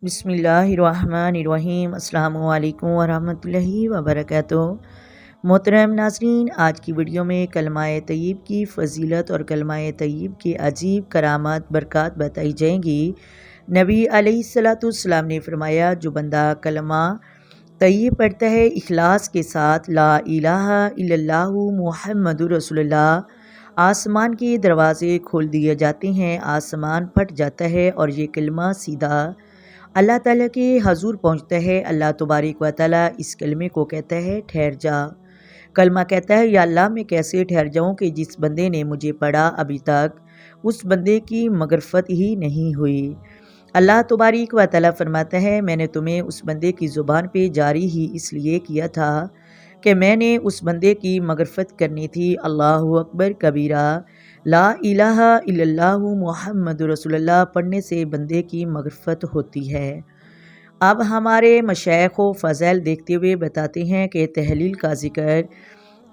بسم اللہ الرحمن الرحیم۔ السلام علیکم ورحمۃ اللہ وبرکاتہ۔ محترم ناظرین، آج کی ویڈیو میں کلمہ طیب کی فضیلت اور کلمہ طیب کی عجیب کرامات برکات بتائی جائیں گی۔ نبی علیہ الصلوۃ والسلام نے فرمایا، جو بندہ کلمہ طیب پڑھتا ہے اخلاص کے ساتھ، لا الہ الا اللہ محمد رسول اللہ، آسمان کے دروازے کھول دیے جاتے ہیں، آسمان پھٹ جاتا ہے اور یہ کلمہ سیدھا اللہ تعالیٰ کے حضور پہنچتا ہے۔ اللہ تبارک و تعالیٰ اس کلمے کو کہتا ہے ٹھہر جا۔ کلمہ کہتا ہے، یا اللہ میں کیسے ٹھہر جاؤں کہ جس بندے نے مجھے پڑھا ابھی تک اس بندے کی مغفرت ہی نہیں ہوئی۔ اللہ تبارک و تعالیٰ فرماتا ہے، میں نے تمہیں اس بندے کی زبان پہ جاری ہی اس لیے کیا تھا کہ میں نے اس بندے کی مغفرت کرنی تھی۔ اللہ اکبر کبیرہ، لا الہ الا اللہ محمد رسول اللہ پڑھنے سے بندے کی مغفرت ہوتی ہے۔ اب ہمارے مشائخ و فضائل دیکھتے ہوئے بتاتے ہیں کہ تحلیل کا ذکر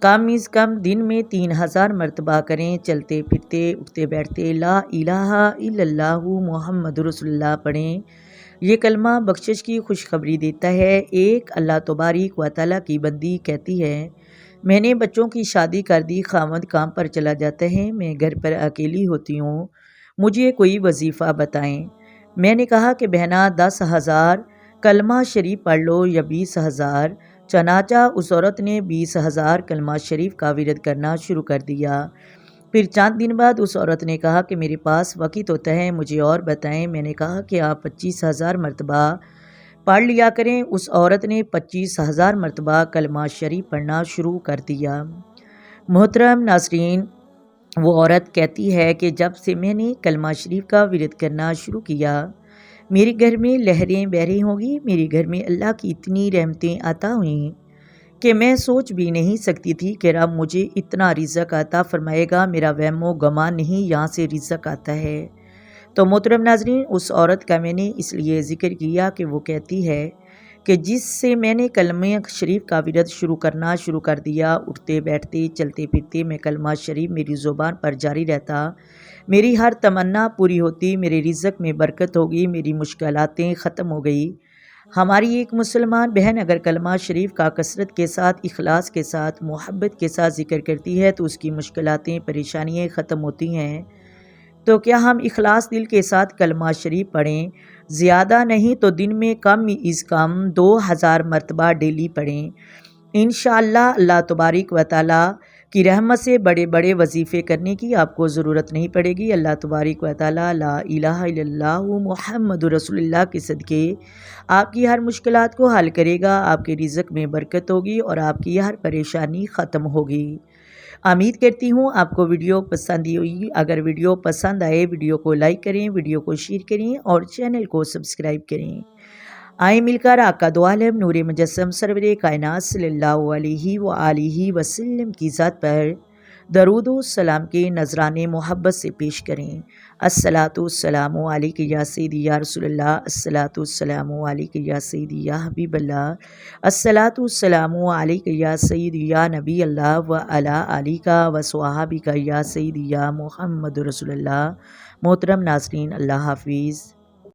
کم از کم دن میں 3000 مرتبہ کریں، چلتے پھرتے اٹھتے بیٹھتے لا الہ الا اللہ محمد رسول اللہ پڑھیں۔ یہ کلمہ بخشش کی خوشخبری دیتا ہے۔ ایک اللہ تبارک و تعالیٰ کی بندی کہتی ہے، میں نے بچوں کی شادی کر دی، خاوند کام پر چلا جاتا ہے، میں گھر پر اکیلی ہوتی ہوں، مجھے کوئی وظیفہ بتائیں۔ میں نے کہا کہ بہنا 10,000 کلمہ شریف پڑھ لو یا 20,000۔ چنانچہ اس عورت نے 20,000 کلمہ شریف کا ورد کرنا شروع کر دیا۔ پھر چند دن بعد اس عورت نے کہا کہ میرے پاس وقت ہوتا ہے، مجھے اور بتائیں۔ میں نے کہا کہ آپ 25,000 مرتبہ پڑھ لیا کریں۔ اس عورت نے 25,000 مرتبہ کلمہ شریف پڑھنا شروع کر دیا۔ محترم ناظرین، وہ عورت کہتی ہے کہ جب سے میں نے کلمہ شریف کا ورد کرنا شروع کیا، میرے گھر میں لہریں بہہ رہی ہوں گی، میرے گھر میں اللہ کی اتنی رحمتیں عطا ہوئیں کہ میں سوچ بھی نہیں سکتی تھی کہ رب مجھے اتنا رزق عطا فرمائے گا۔ میرا وہم و گمان نہیں، یہاں سے رزق آتا ہے۔ تو محترم ناظرین، اس عورت کا میں نے اس لیے ذکر کیا کہ وہ کہتی ہے کہ جس سے میں نے کلمہ شریف کا ورد شروع کر دیا، اٹھتے بیٹھتے چلتے پھرتے میں کلمہ شریف میری زبان پر جاری رہتا، میری ہر تمنا پوری ہوتی، میرے رزق میں برکت ہوگی، میری مشکلاتیں ختم ہو گئی۔ ہماری ایک مسلمان بہن اگر کلمہ شریف کا کثرت کے ساتھ، اخلاص کے ساتھ، محبت کے ساتھ ذکر کرتی ہے تو اس کی مشکلاتیں، پریشانیاں ختم ہوتی ہیں۔ تو کیا ہم اخلاص دل کے ساتھ کلمہ شریف پڑھیں؟ زیادہ نہیں تو دن میں کم از کم 2000 مرتبہ ڈیلی پڑھیں۔ انشاءاللہ اللہ تبارک و تعالیٰ کی رحمت سے بڑے بڑے وظیفے کرنے کی آپ کو ضرورت نہیں پڑے گی۔ اللہ تبارک و تعالیٰ لا الہ الا اللہ محمد رسول اللہ کے صدقے آپ کی ہر مشکلات کو حل کرے گا، آپ کے رزق میں برکت ہوگی اور آپ کی ہر پریشانی ختم ہوگی۔ امید کرتی ہوں آپ کو ویڈیو پسند ہوئی۔ اگر ویڈیو پسند آئے ویڈیو کو لائک کریں، ویڈیو کو شیئر کریں اور چینل کو سبسکرائب کریں۔ آئیں مل کر آقا دو عالم نور مجسم سرور کائنات صلی اللہ علیہ وآلہ وسلم کی ذات پر درود و سلام کے نذرانے محبت سے پیش کریں۔ الصلاۃ والسلام علیک یا سیدی یا رسول اللہ، الصلاۃ والسلام علیک یا سیدی یا حبیب اللہ، الصلاۃ والسلام علیک یا سیدی یا نبی اللہ وعلی آلک وصحابک یا سیدی یا محمد رسول اللہ۔ محترم ناظرین، اللہ حافظ۔